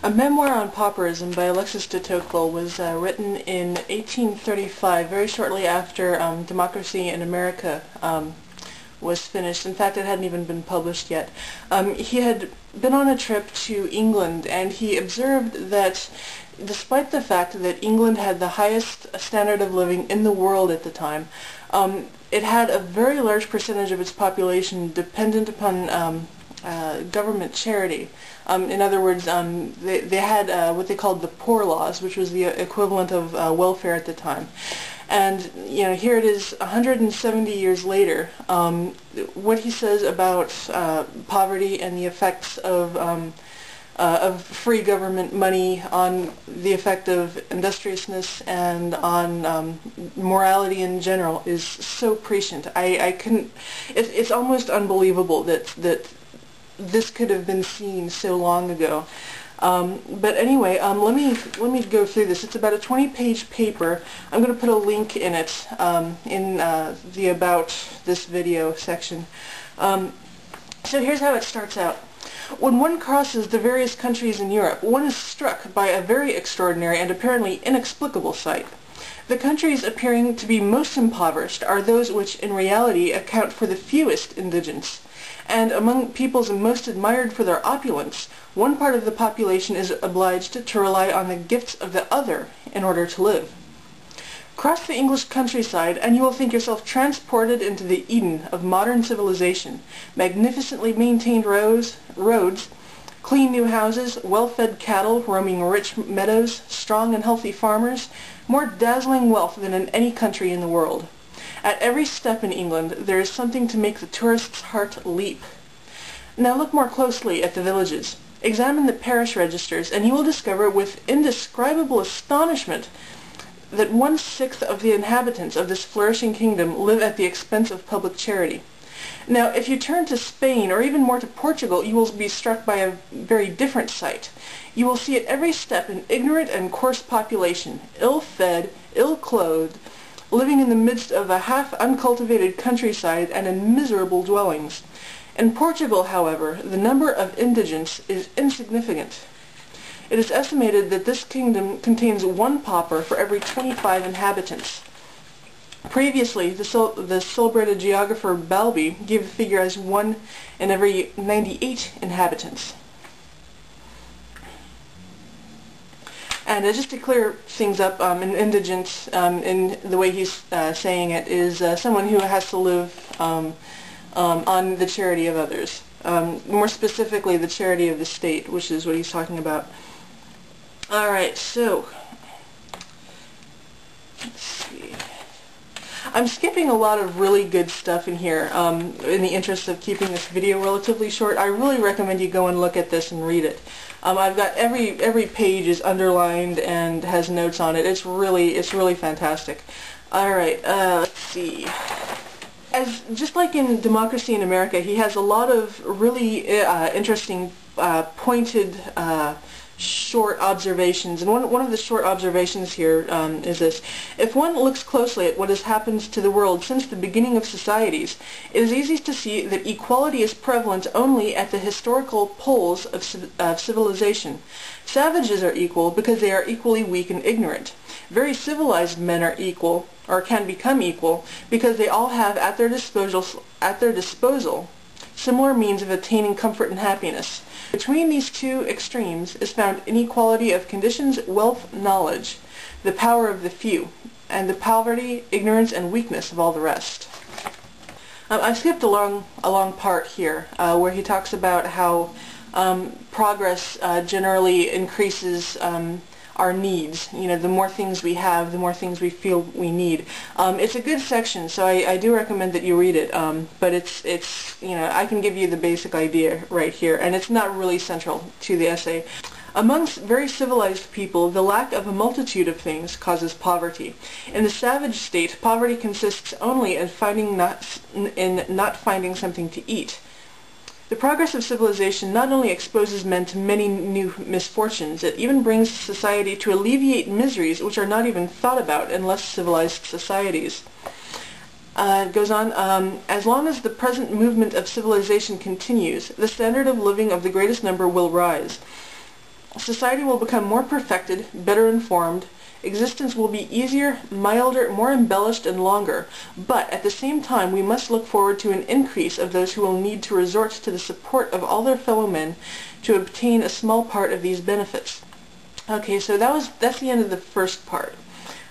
A Memoir on Pauperism by Alexis de Tocqueville was written in 1835, very shortly after Democracy in America was finished. In fact, it hadn't even been published yet. He had been on a trip to England, and he observed that despite the fact that England had the highest standard of living in the world at the time, it had a very large percentage of its population dependent upon government charity. In other words, they had what they called the poor laws, which was the equivalent of welfare at the time. And here it is 170 years later. What he says about poverty and the effects of free government money on the effect of industriousness and on morality in general is so prescient. I couldn't. It's almost unbelievable that this could have been seen so long ago. But anyway, let me go through this. It's about a 20-page paper. I'm going to put a link in it in the About This Video section. So here's how it starts out. When one crosses the various countries in Europe, one is struck by a very extraordinary and apparently inexplicable sight. The countries appearing to be most impoverished are those which in reality account for the fewest indigents. And among peoples most admired for their opulence, one part of the population is obliged to rely on the gifts of the other in order to live. Cross the English countryside and you will think yourself transported into the Eden of modern civilization. Magnificently maintained roads, clean new houses, well-fed cattle roaming rich meadows, strong and healthy farmers, more dazzling wealth than in any country in the world. At every step in England there is something to make the tourist's heart leap. Now look more closely at the villages. Examine the parish registers and you will discover with indescribable astonishment that 1/6 of the inhabitants of this flourishing kingdom live at the expense of public charity. Now, if you turn to Spain, or even more to Portugal, you will be struck by a very different sight. You will see at every step an ignorant and coarse population, ill-fed, ill-clothed, living in the midst of a half-uncultivated countryside and in miserable dwellings. In Portugal, however, the number of indigents is insignificant. It is estimated that this kingdom contains one pauper for every 25 inhabitants. Previously, the celebrated geographer Balbi gave the figure as 1 in every 98 inhabitants. And just to clear things up, an indigent, in the way he's saying it, is someone who has to live on the charity of others. More specifically, the charity of the state, which is what he's talking about. Alright, so, let's see. I'm skipping a lot of really good stuff in here in the interest of keeping this video relatively short. I really recommend you go and look at this and read it. I've got every page is underlined and has notes on it. It's really fantastic. Alright, let's see. Just like in Democracy in America, he has a lot of really interesting pointed short observations, and one of the short observations here is this. If one looks closely at what has happened to the world since the beginning of societies, it is easy to see that equality is prevalent only at the historical poles of civilization. Savages are equal because they are equally weak and ignorant. Very civilized men are equal, or can become equal, because they all have at their disposal similar means of attaining comfort and happiness. Between these two extremes is found inequality of conditions, wealth, knowledge, the power of the few, and the poverty, ignorance, and weakness of all the rest. I skipped a long part here where he talks about how progress generally increases our needs. The more things we have, the more things we feel we need. It's a good section, so I do recommend that you read it. But it's I can give you the basic idea right here, and it's not really central to the essay. Amongst very civilized people, the lack of a multitude of things causes poverty. In the savage state, poverty consists only in not finding something to eat. The progress of civilization not only exposes men to many new misfortunes, it even brings society to alleviate miseries which are not even thought about in less civilized societies. It goes on, as long as the present movement of civilization continues, the standard of living of the greatest number will rise. Society will become more perfected, better informed. Existence will be easier, milder, more embellished, and longer. But at the same time, we must look forward to an increase of those who will need to resort to the support of all their fellow men to obtain a small part of these benefits. Okay, so that's the end of the first part.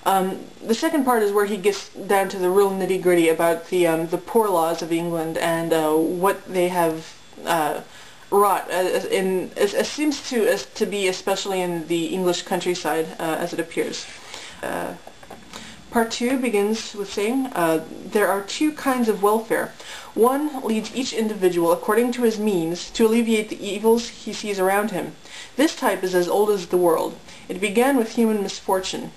The second part is where he gets down to the real nitty-gritty about the poor laws of England and what they have wrought. It seems to be especially in the English countryside as it appears. Part 2 begins with saying, there are two kinds of welfare. One leads each individual according to his means to alleviate the evils he sees around him. This type is as old as the world. It began with human misfortune.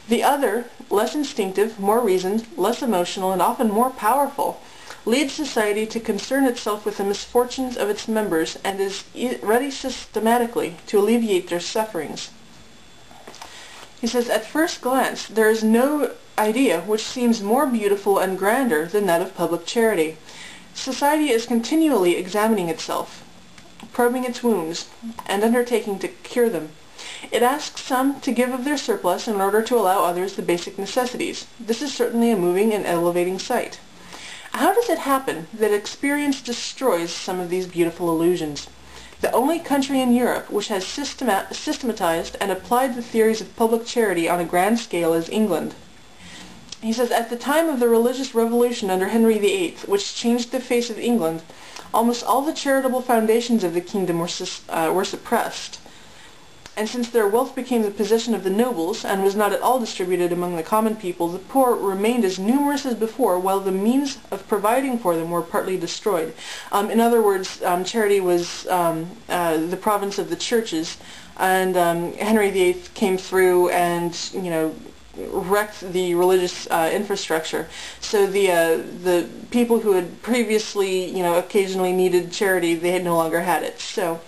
The other, less instinctive, more reasoned, less emotional, and often more powerful, leads society to concern itself with the misfortunes of its members and is ready systematically to alleviate their sufferings. He says, at first glance, there is no idea which seems more beautiful and grander than that of public charity. Society is continually examining itself, probing its wounds, and undertaking to cure them. It asks some to give of their surplus in order to allow others the basic necessities. This is certainly a moving and elevating sight. How does it happen that experience destroys some of these beautiful illusions? The only country in Europe which has systematized and applied the theories of public charity on a grand scale is England. He says, at the time of the religious revolution under Henry VIII, which changed the face of England, almost all the charitable foundations of the kingdom were suppressed. And since their wealth became the possession of the nobles and was not at all distributed among the common people, the poor remained as numerous as before, while the means of providing for them were partly destroyed. In other words, charity was the province of the churches, and Henry VIII came through and, wrecked the religious infrastructure. So the people who had previously, occasionally needed charity, they had no longer had it. So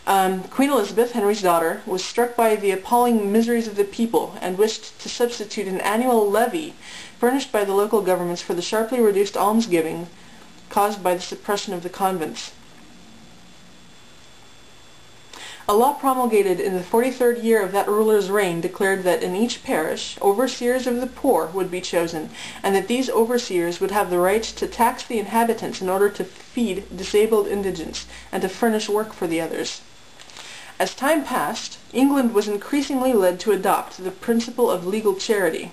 Queen Elizabeth, Henry's daughter, was struck by the appalling miseries of the people and wished to substitute an annual levy furnished by the local governments for the sharply reduced almsgiving caused by the suppression of the convents. A law promulgated in the 43rd year of that ruler's reign declared that in each parish overseers of the poor would be chosen, and that these overseers would have the right to tax the inhabitants in order to feed disabled indigents and to furnish work for the others. As time passed, England was increasingly led to adopt the principle of legal charity.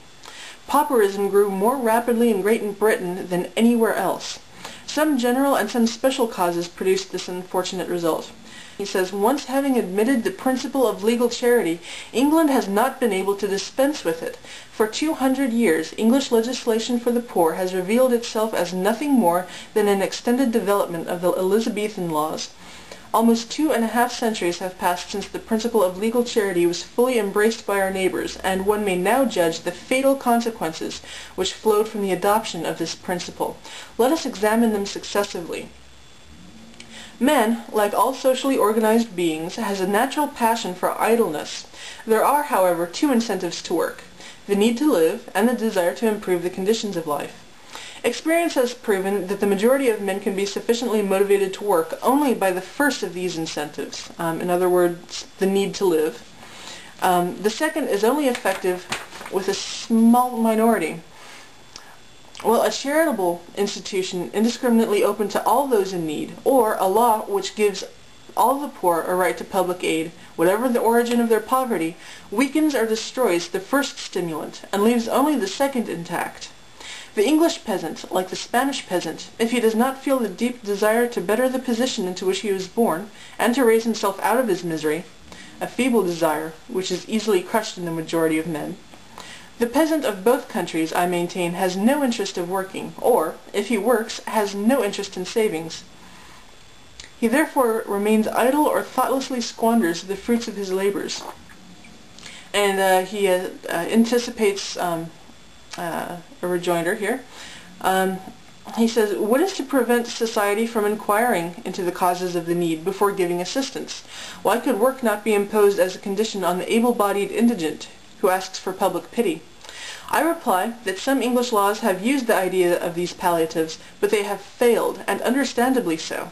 Pauperism grew more rapidly in Great Britain than anywhere else. Some general and some special causes produced this unfortunate result. He says, once having admitted the principle of legal charity, England has not been able to dispense with it. For 200 years, English legislation for the poor has revealed itself as nothing more than an extended development of the Elizabethan laws. Almost 2.5 centuries have passed since the principle of legal charity was fully embraced by our neighbors, and one may now judge the fatal consequences which flowed from the adoption of this principle. Let us examine them successively. Man, like all socially organized beings, has a natural passion for idleness. There are, however, two incentives to work: the need to live and the desire to improve the conditions of life. Experience has proven that the majority of men can be sufficiently motivated to work only by the first of these incentives, in other words, the need to live. The second is only effective with a small minority. Well, a charitable institution indiscriminately open to all those in need, or a law which gives all the poor a right to public aid, whatever the origin of their poverty, weakens or destroys the first stimulant and leaves only the second intact. The English peasant, like the Spanish peasant, if he does not feel the deep desire to better the position into which he was born, and to raise himself out of his misery, a feeble desire, which is easily crushed in the majority of men, the peasant of both countries, I maintain, has no interest of working, or, if he works, has no interest in savings. He therefore remains idle or thoughtlessly squanders the fruits of his labors. And he anticipates a rejoinder here. He says, what is to prevent society from inquiring into the causes of the need before giving assistance? Why could work not be imposed as a condition on the able-bodied indigent who asks for public pity? I reply that some English laws have used the idea of these palliatives, but they have failed, and understandably so.